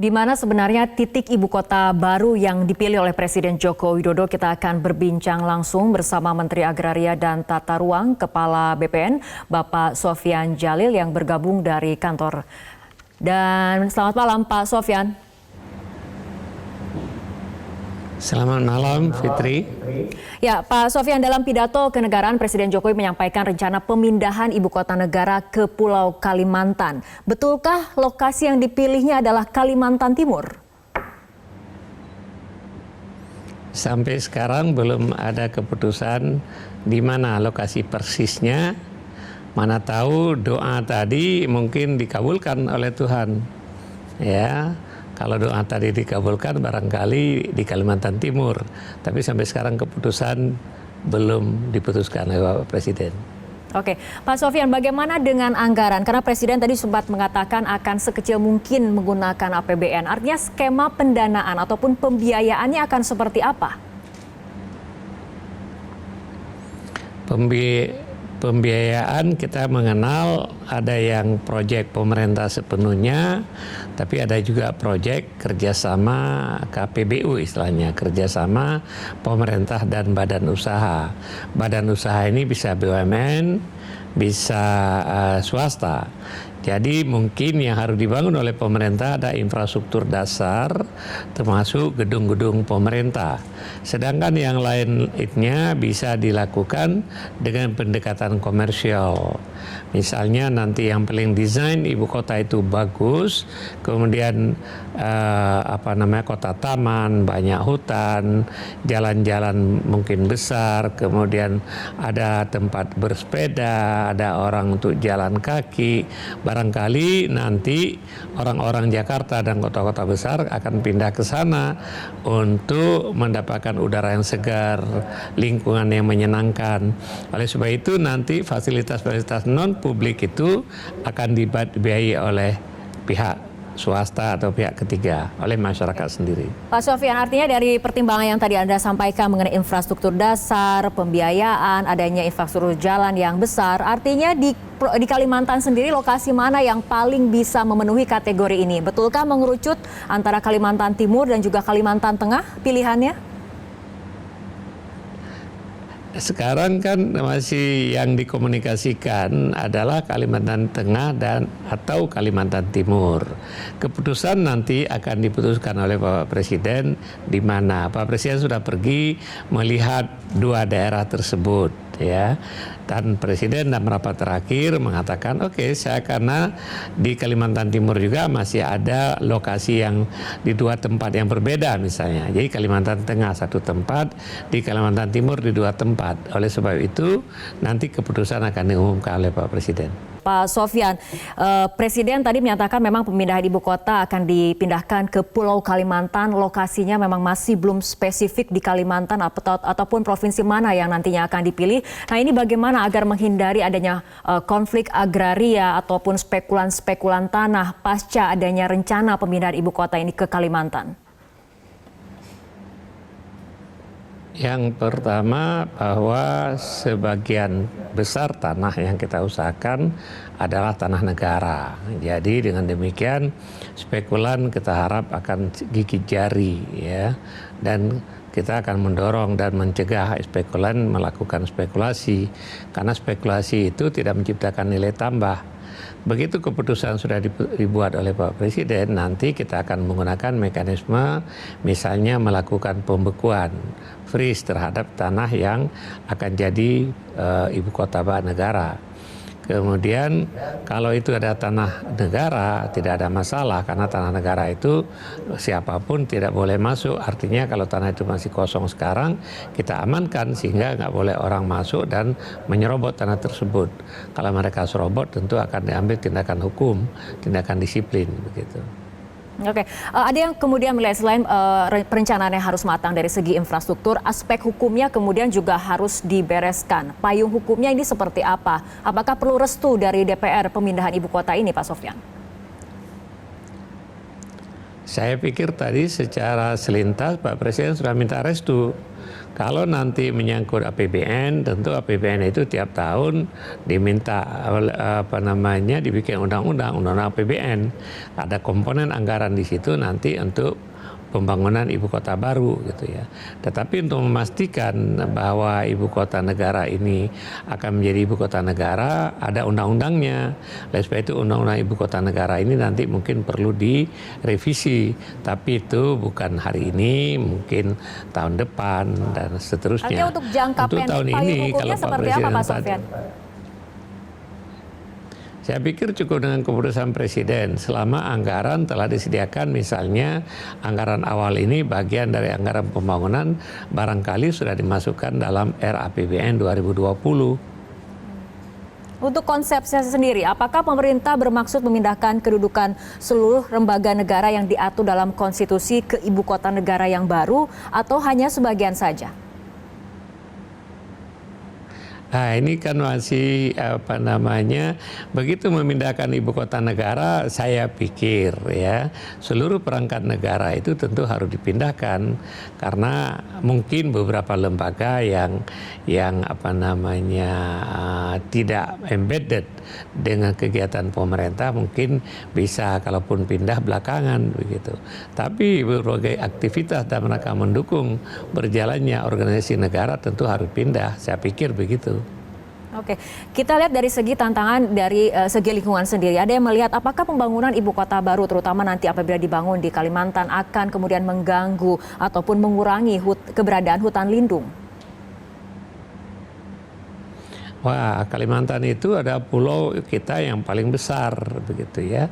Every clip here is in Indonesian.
Di mana sebenarnya titik ibu kota baru yang dipilih oleh Presiden Joko Widodo? Kita akan berbincang langsung bersama Menteri Agraria dan Tata Ruang, Kepala BPN, Bapak Sofyan Djalil yang bergabung dari kantor. Dan selamat malam Pak Sofyan. Selamat malam Fitri. Ya Pak Sofyan, dalam pidato kenegaraan Presiden Jokowi menyampaikan rencana pemindahan ibu kota negara ke Pulau Kalimantan. Betulkah lokasi yang dipilihnya adalah Kalimantan Timur? Sampai sekarang belum ada keputusan di mana lokasi persisnya. Mana tahu doa tadi mungkin dikabulkan oleh Tuhan. Ya. Kalau doa tadi dikabulkan barangkali di Kalimantan Timur. Tapi sampai sekarang keputusan belum diputuskan oleh Bapak Presiden. Oke, Pak Sofyan, bagaimana dengan anggaran? Karena Presiden tadi sempat mengatakan akan sekecil mungkin menggunakan APBN. Artinya skema pendanaan ataupun pembiayaannya akan seperti apa? Pembiayaan kita mengenal ada yang proyek pemerintah sepenuhnya, tapi ada juga proyek kerjasama KPBU istilahnya, kerjasama pemerintah dan badan usaha. Badan usaha ini bisa BUMN, bisa swasta. Jadi mungkin yang harus dibangun oleh pemerintah ada infrastruktur dasar termasuk gedung-gedung pemerintah. Sedangkan yang lainnya bisa dilakukan dengan pendekatan komersial. Misalnya nanti yang paling desain ibu kota itu bagus, kemudian kota taman, banyak hutan, jalan-jalan mungkin besar, kemudian ada tempat bersepeda, ada orang untuk jalan kaki. Barangkali nanti orang-orang Jakarta dan kota-kota besar akan pindah ke sana untuk mendapatkan udara yang segar, lingkungan yang menyenangkan. Oleh sebab itu nanti fasilitas-fasilitas non-publik itu akan dibiayai oleh pihak swasta atau pihak ketiga, oleh masyarakat sendiri. Pak Sofyan, artinya dari pertimbangan yang tadi Anda sampaikan mengenai infrastruktur dasar, pembiayaan, adanya infrastruktur jalan yang besar, artinya di Kalimantan sendiri lokasi mana yang paling bisa memenuhi kategori ini? Betulkah mengerucut antara Kalimantan Timur dan juga Kalimantan Tengah pilihannya? Sekarang kan masih yang dikomunikasikan adalah Kalimantan Tengah dan atau Kalimantan Timur. Keputusan nanti akan diputuskan oleh Bapak Presiden di mana Pak Presiden sudah pergi melihat dua daerah tersebut, ya. Dan Presiden dalam rapat terakhir mengatakan saya karena di Kalimantan Timur juga masih ada lokasi yang di dua tempat yang berbeda misalnya. Jadi Kalimantan Tengah satu tempat, di Kalimantan Timur di dua tempat. Oleh sebab itu nanti keputusan akan diumumkan oleh Pak Presiden. Pak Sofyan, Presiden tadi menyatakan memang pemindahan ibu kota akan dipindahkan ke Pulau Kalimantan. Lokasinya memang masih belum spesifik di Kalimantan ataupun provinsi mana yang nantinya akan dipilih. Nah, ini bagaimana agar menghindari adanya konflik agraria ataupun spekulan-spekulan tanah pasca adanya rencana pemindahan ibu kota ini ke Kalimantan? Yang pertama bahwa sebagian besar tanah yang kita usahakan adalah tanah negara. Jadi dengan demikian spekulan kita harap akan gigit jari, ya, dan kita akan mendorong dan mencegah spekulan melakukan spekulasi karena spekulasi itu tidak menciptakan nilai tambah. Begitu keputusan sudah dibuat oleh Pak Presiden, nanti kita akan menggunakan mekanisme misalnya melakukan pembekuan freeze terhadap tanah yang akan jadi ibu kota negara. Kemudian kalau itu ada tanah negara tidak ada masalah karena tanah negara itu siapapun tidak boleh masuk. Artinya kalau tanah itu masih kosong sekarang kita amankan sehingga nggak boleh orang masuk dan menyerobot tanah tersebut. Kalau mereka serobot tentu akan diambil tindakan hukum, tindakan disiplin begitu. Oke, ada yang kemudian melihat selain perencanaan yang harus matang dari segi infrastruktur, aspek hukumnya kemudian juga harus dibereskan. Payung hukumnya ini seperti apa? Apakah perlu restu dari DPR pemindahan ibu kota ini, Pak Sofyan? Saya pikir tadi secara selintas Pak Presiden sudah minta restu. Kalau nanti menyangkut APBN, tentu APBN itu tiap tahun diminta dibikin undang-undang APBN. Ada komponen anggaran di situ nanti untuk pembangunan ibu kota baru gitu ya. Tetapi untuk memastikan bahwa ibu kota negara ini akan menjadi ibu kota negara, ada undang-undangnya. Oleh sebab itu undang-undang ibu kota negara ini nanti mungkin perlu direvisi. Tapi itu bukan hari ini, mungkin tahun depan dan seterusnya. Artinya untuk jangka pendek tahun ini kalau Pak seperti Presiden apa Pak Sofyan? Saya pikir cukup dengan keputusan Presiden selama anggaran telah disediakan, misalnya anggaran awal ini bagian dari anggaran pembangunan barangkali sudah dimasukkan dalam RAPBN 2020. Untuk konsepnya sendiri, apakah pemerintah bermaksud memindahkan kedudukan seluruh lembaga negara yang diatur dalam konstitusi ke ibu kota negara yang baru atau hanya sebagian saja? Nah, ini kan masih begitu memindahkan ibu kota negara, saya pikir ya seluruh perangkat negara itu tentu harus dipindahkan karena mungkin beberapa lembaga yang tidak embedded dengan kegiatan pemerintah mungkin bisa kalaupun pindah belakangan begitu. Tapi berbagai aktivitas dalam rangka mendukung berjalannya organisasi negara tentu harus pindah. Saya pikir begitu. Oke, kita lihat dari segi tantangan dari segi lingkungan sendiri. Ada yang melihat apakah pembangunan ibu kota baru, terutama nanti apabila dibangun di Kalimantan, akan kemudian mengganggu ataupun mengurangi keberadaan hutan lindung? Wah, Kalimantan itu ada pulau kita yang paling besar, begitu ya.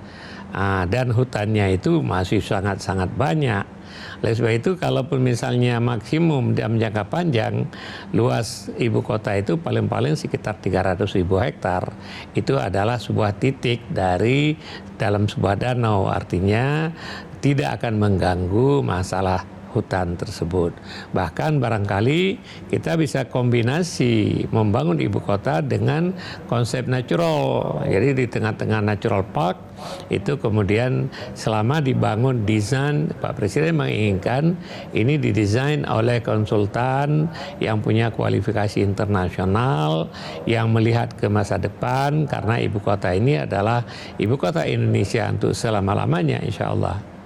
Dan hutannya itu masih sangat-sangat banyak. Oleh sebab itu, kalaupun misalnya maksimum dalam jangka panjang, luas ibu kota itu paling-paling sekitar 300.000 hektar. Itu adalah sebuah titik dari dalam sebuah danau, artinya tidak akan mengganggu masalah hutan tersebut. Bahkan barangkali kita bisa kombinasi membangun ibu kota dengan konsep natural. Jadi di tengah-tengah natural park itu kemudian selama dibangun desain, Pak Presiden menginginkan ini didesain oleh konsultan yang punya kualifikasi internasional, yang melihat ke masa depan karena ibu kota ini adalah ibu kota Indonesia untuk selama-lamanya insya Allah.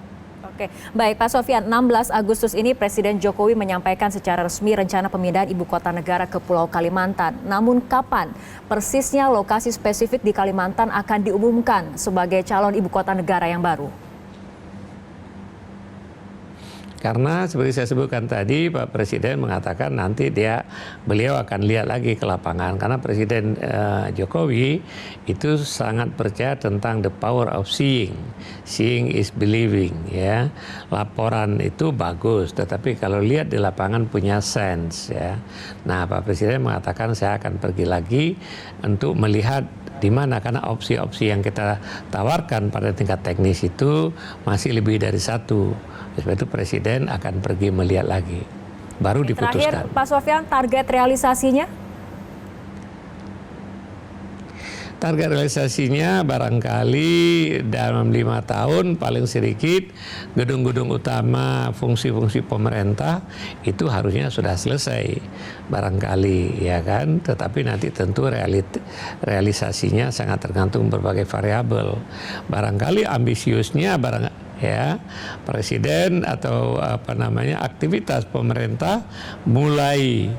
Oke, baik Pak Sofyan, 16 Agustus ini Presiden Jokowi menyampaikan secara resmi rencana pemindahan ibu kota negara ke Pulau Kalimantan. Namun kapan persisnya lokasi spesifik di Kalimantan akan diumumkan sebagai calon ibu kota negara yang baru? Karena seperti saya sebutkan tadi, Pak Presiden mengatakan nanti beliau akan lihat lagi ke lapangan. Karena Presiden Jokowi itu sangat percaya tentang the power of seeing. Seeing is believing, ya. Laporan itu bagus, tetapi kalau lihat di lapangan punya sense, ya. Nah, Pak Presiden mengatakan saya akan pergi lagi untuk melihat di mana, karena opsi-opsi yang kita tawarkan pada tingkat teknis itu masih lebih dari satu. Sebab itu Presiden akan pergi melihat lagi, baru diputuskan. Terakhir, Pak Sofyan, target realisasinya? Target realisasinya barangkali dalam 5 tahun paling sedikit gedung-gedung utama fungsi-fungsi pemerintah itu harusnya sudah selesai barangkali, ya kan. Tetapi nanti tentu realisasinya sangat tergantung berbagai variabel. Barangkali ambisiusnya Presiden atau aktivitas pemerintah mulai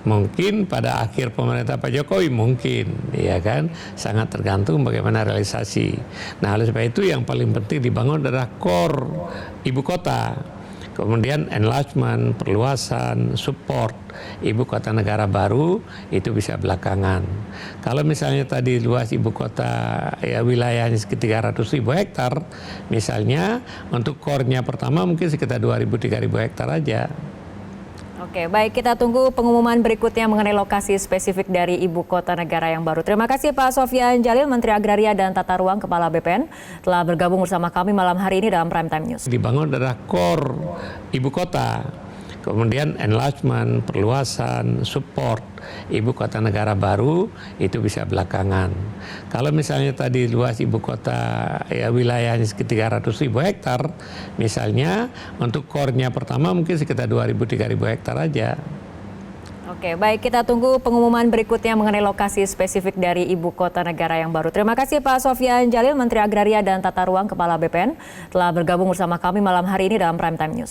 mungkin pada akhir pemerintah Pak Jokowi mungkin, ya kan, sangat tergantung bagaimana realisasi. Nah, oleh sebab itu yang paling penting dibangun adalah core ibu kota. Kemudian enlargement, perluasan, support ibu kota negara baru itu bisa belakangan. Kalau misalnya tadi luas ibu kota wilayahnya sekitar 300.000 hektar, misalnya untuk core-nya pertama mungkin sekitar 2.000-3.000 hektar aja. Oke, baik, kita tunggu pengumuman berikutnya mengenai lokasi spesifik dari ibu kota negara yang baru. Terima kasih Pak Sofyan Djalil, Menteri Agraria dan Tata Ruang Kepala BPN, telah bergabung bersama kami malam hari ini dalam Prime Time News. Dibangun adalah core ibu kota. Kemudian enlargement, perluasan, support ibu kota negara baru itu bisa belakangan. Kalau misalnya tadi luas ibu kota ya wilayahnya sekitar 300.000 hektar, misalnya untuk core-nya pertama mungkin sekitar 2.000-3.000 hektar aja. Oke, baik, kita tunggu pengumuman berikutnya mengenai lokasi spesifik dari ibu kota negara yang baru. Terima kasih Pak Sofyan Djalil, Menteri Agraria dan Tata Ruang Kepala BPN, telah bergabung bersama kami malam hari ini dalam Prime Time News.